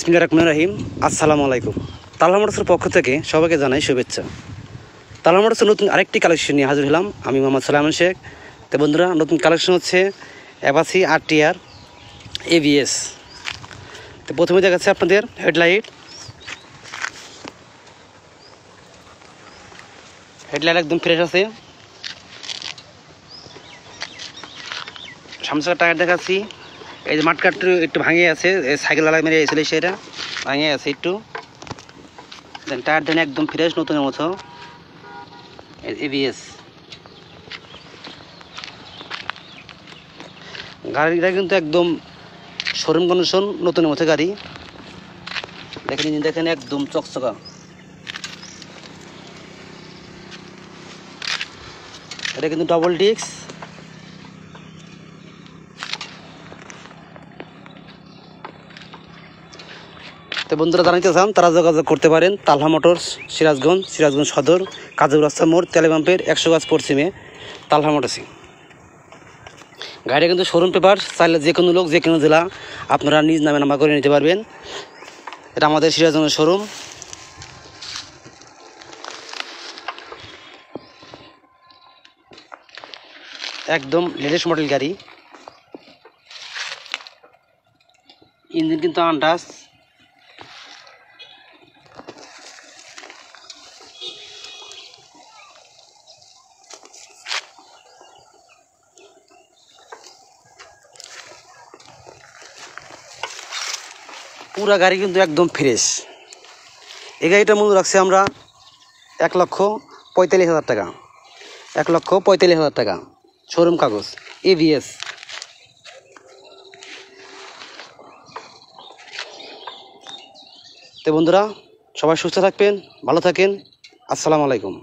বিসমিল্লাহির রহমানির রহিম। আসসালামু আলাইকুম। তালহা মোটরসের পক্ষ থেকে সবাইকে জানাই শুভেচ্ছা। তালহা মোটরসের নতুন আরেকটি কালেকশন নিয়ে হাজির হলাম আমি মোহাম্মদ সালামান শেখ। তো বন্ধুরা, নতুন কালেকশন হচ্ছে অ্যাপাচি RTR ABS। তো প্রথমে দেখাচ্ছে আপনাদের হেডলাইট একদম ফ্রেশ আছে। সামনে টায়ার দেখাচ্ছি, এই যে মাঠকাটটা একটু ভাঙে আছে, সাইকেল আলা মেরে এসেছিল সেটা ভাঙে আছে একটু। দেন টায়ার দেন একদম ফ্রেশ নতুনের মতো। ABS গাড়িটা কিন্তু একদম শোরুম কন্ডিশন নতুনের মতো গাড়ি। দেখেন একদম চকচকা। এটা কিন্তু ডাবল ডিস্ক। তো বন্ধুরা জানাইতে চান তারা যোগাযোগ করতে পারেন তালহা মোটরস, সিরাজগঞ্জ সদর, কাজুর রাস্তা মোড়, তেলেপাম্পের 100 গাছ পশ্চিমে তালহা মোটরসি। গাড়িটা কিন্তু শোরুম পেপার, চাইলে যে কোনো লোক যে কোনো জেলা আপনারা নিজ নামে নামা করে নিতে পারবেন। এটা আমাদের সিরাজগঞ্জের শোরুম। একদম লেটেস্ট মডেল গাড়ি। ইঞ্জিন কিন্তু আনটাচ। পুরা গাড়ি কিন্তু একদম ফ্রেশ। এই গাড়িটার মূল্য রাখছি আমরা 1,45,000 টাকা। 1,45,000 টাকা শোরুম কাগজ ABS। তো বন্ধুরা, সবাই সুস্থ থাকবেন, ভালো থাকেন। আসসালামু আলাইকুম।